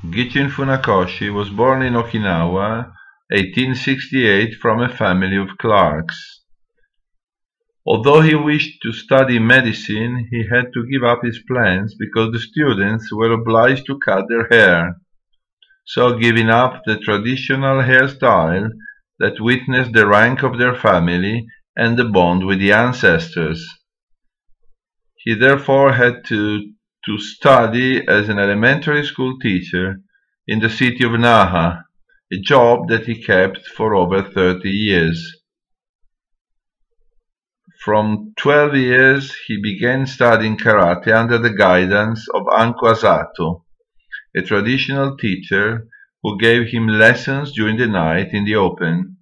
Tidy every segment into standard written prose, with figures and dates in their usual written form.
Gichin Funakoshi was born in Okinawa, 1868, from a family of clerks. Although he wished to study medicine, he had to give up his plans because the students were obliged to cut their hair, so giving up the traditional hairstyle that witnessed the rank of their family and the bond with the ancestors. He therefore had to study as an elementary school teacher in the city of Naha, a job that he kept for over 30 years. From 12 years, he began studying karate under the guidance of Anko Asato, a traditional teacher who gave him lessons during the night in the open.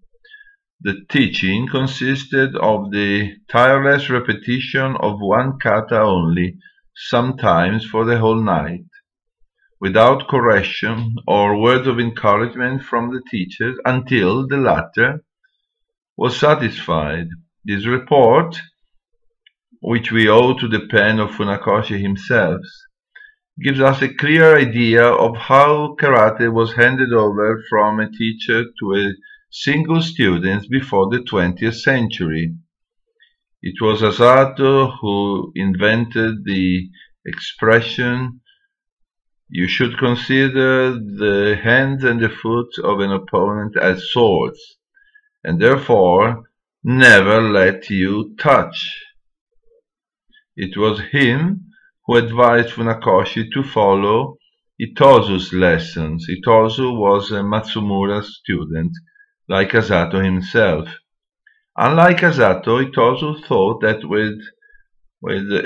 The teaching consisted of the tireless repetition of one kata only, sometimes for the whole night, without correction or words of encouragement from the teachers until the latter was satisfied. This report, which we owe to the pen of Funakoshi himself, gives us a clear idea of how karate was handed over from a teacher to a single student before the 20th century. It was Asato who invented the expression, "You should consider the hands and the foot of an opponent as swords, and therefore never let you touch." It was him who advised Funakoshi to follow Itosu's lessons. Itosu was a Matsumura student, like Asato himself. Unlike Asato, Itosu thought that with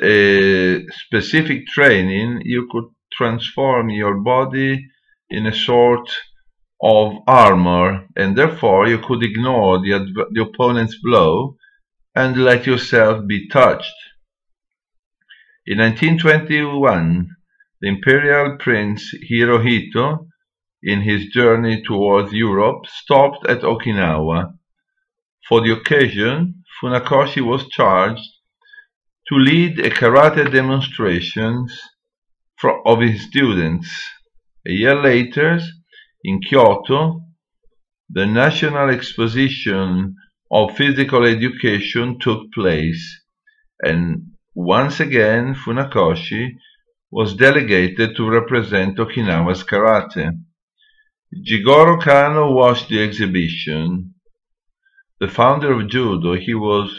a specific training you could transform your body in a sort of armor, and therefore you could ignore the opponent's blow and let yourself be touched. In 1921, the imperial prince Hirohito, in his journey towards Europe, stopped at Okinawa. For the occasion, Funakoshi was charged to lead a karate demonstration of his students. A year later, in Kyoto, the National Exposition of Physical Education took place, and once again Funakoshi was delegated to represent Okinawa's karate. Jigoro Kano watched the exhibition. The founder of judo, he was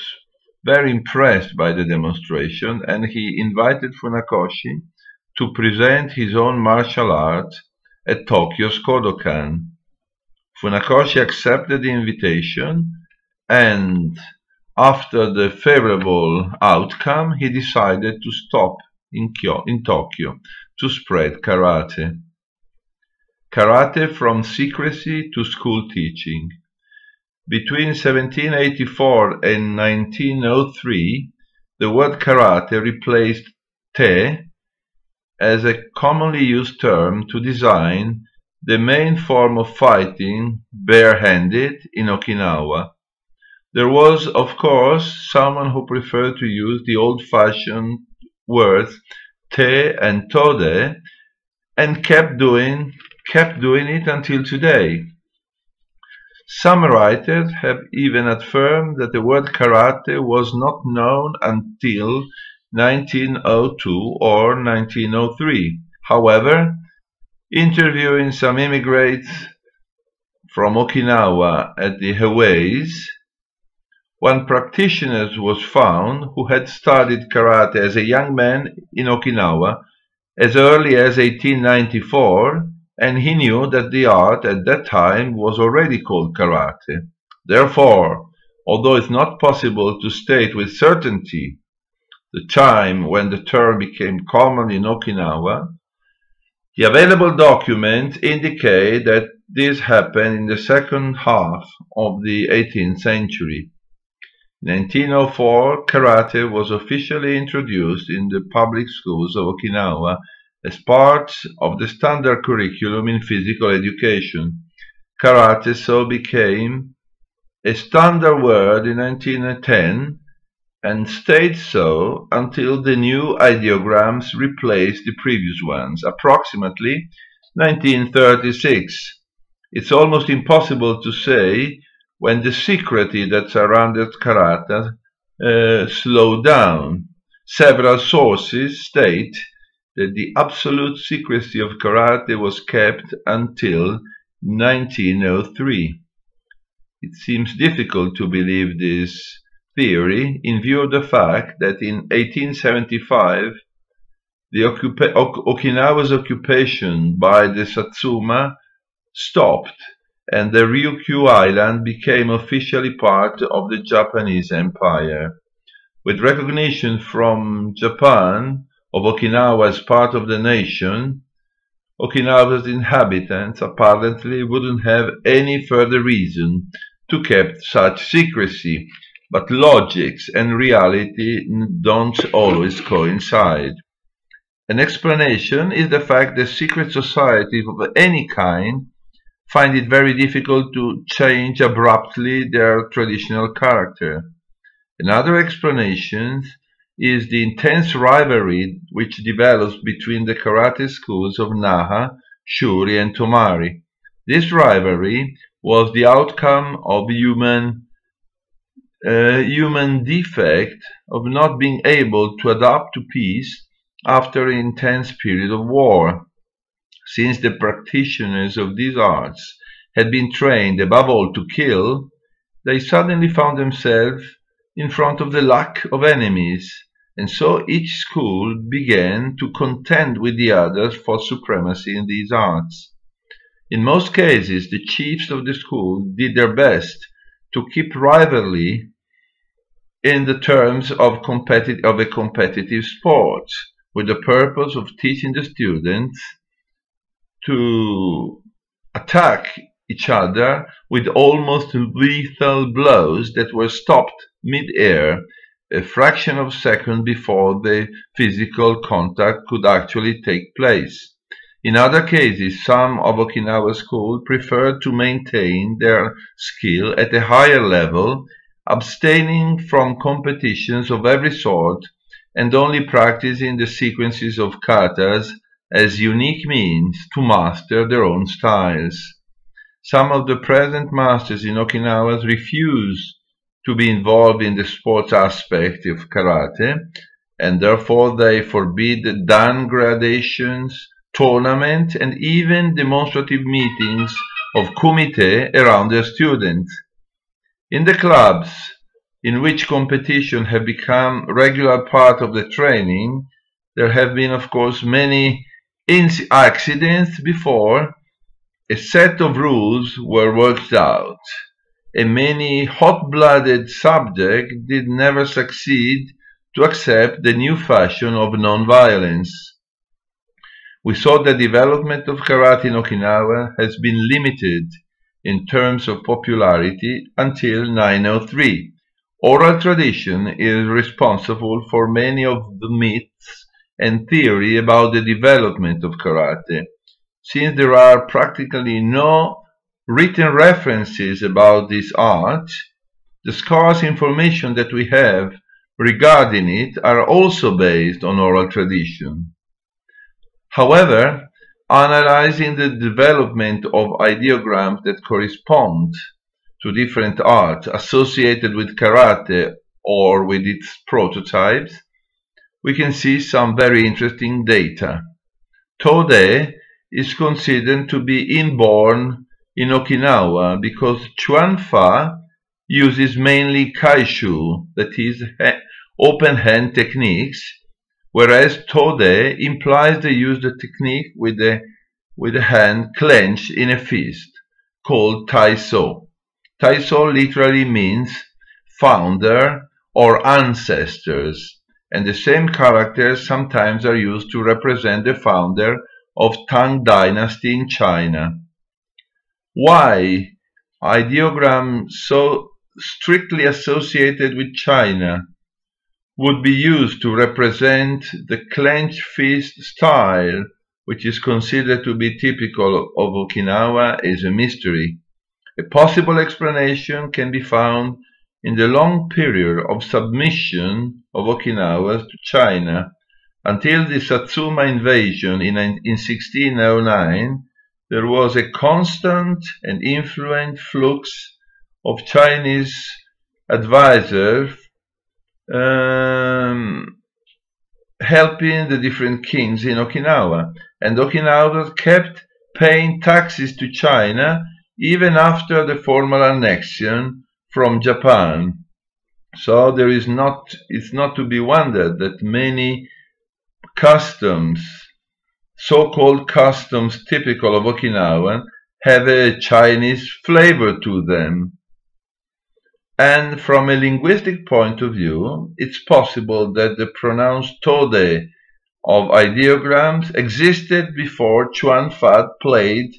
very impressed by the demonstration, and he invited Funakoshi to present his own martial art at Tokyo's Kodokan. Funakoshi accepted the invitation, and after the favorable outcome, he decided to stop in Tokyo to spread karate. Karate from secrecy to school teaching. Between 1784 and 1903, the word karate replaced te as a commonly used term to design the main form of fighting barehanded in Okinawa. There was, of course, someone who preferred to use the old-fashioned words te and tode, and kept doing it until today. Some writers have even affirmed that the word karate was not known until 1902 or 1903. However, interviewing some immigrants from Okinawa at the Hawaiis, one practitioner was found who had studied karate as a young man in Okinawa as early as 1894, and he knew that the art at that time was already called karate. Therefore, although it's not possible to state with certainty the time when the term became common in Okinawa, the available documents indicate that this happened in the second half of the 18th century. In 1904, karate was officially introduced in the public schools of Okinawa as part of the standard curriculum in physical education. Karate so became a standard word in 1910 and stayed so until the new ideograms replaced the previous ones, approximately 1936. It's almost impossible to say when the secrecy that surrounded karate slowed down. Several sources state that the absolute secrecy of karate was kept until 1903. It seems difficult to believe this theory in view of the fact that in 1875 Okinawa's occupation by the Satsuma stopped and the Ryukyu Island became officially part of the Japanese Empire. With recognition from Japan of Okinawa as part of the nation, Okinawa's inhabitants apparently wouldn't have any further reason to keep such secrecy, but logics and reality don't always coincide. An explanation is the fact that secret societies of any kind find it very difficult to change abruptly their traditional character. Another explanation is the intense rivalry which develops between the karate schools of Naha, Shuri, and Tomari. This rivalry was the outcome of human defect of not being able to adapt to peace after an intense period of war. Since the practitioners of these arts had been trained above all to kill, they suddenly found themselves in front of the lack of enemies, and so each school began to contend with the others for supremacy in these arts. In most cases, the chiefs of the school did their best to keep rivalry in the terms of a competitive sport, with the purpose of teaching the students to attack each other with almost lethal blows that were stopped mid-air a fraction of a second before the physical contact could actually take place. In other cases, some of Okinawa schools preferred to maintain their skill at a higher level, abstaining from competitions of every sort and only practicing the sequences of katas as unique means to master their own styles. Some of the present masters in Okinawa refuse to be involved in the sports aspect of karate, and therefore they forbid dan gradations, tournaments, and even demonstrative meetings of kumite around their students. In the clubs, in which competition have become a regular part of the training, there have been, of course, many accidents before a set of rules were worked out, and many hot-blooded subjects did never succeed to accept the new fashion of non-violence. We saw the development of karate in Okinawa has been limited in terms of popularity until 1903. Oral tradition is responsible for many of the myths and theory about the development of karate. Since there are practically no written references about this art, the scarce information that we have regarding it are also based on oral tradition. However, analyzing the development of ideograms that correspond to different arts associated with karate or with its prototypes, we can see some very interesting data. Tode is considered to be inborn in Okinawa because Chuanfa uses mainly kaishu, that is, open hand techniques, whereas Tode implies the use of technique with the hand clenched in a fist, called taiso. Taiso literally means founder or ancestors, and the same characters sometimes are used to represent the founder of Tang Dynasty in China. Why ideograms so strictly associated with China would be used to represent the clenched fist style, which is considered to be typical of Okinawa, is a mystery. A possible explanation can be found in the long period of submission of Okinawa to China until the Satsuma invasion in 1609, there was a constant and influent flux of Chinese advisors helping the different kings in Okinawa. And Okinawa kept paying taxes to China even after the formal annexion from Japan. So it's not to be wondered that many customs, so-called customs typical of Okinawa, have a Chinese flavor to them. And from a linguistic point of view, it's possible that the pronounced tode of ideograms existed before Chuan Fat played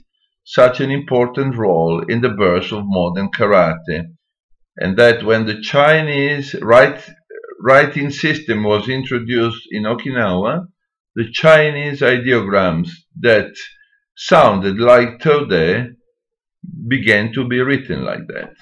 such an important role in the birth of modern karate, and that when the Chinese writing system was introduced in Okinawa, the Chinese ideograms that sounded like tode began to be written like that.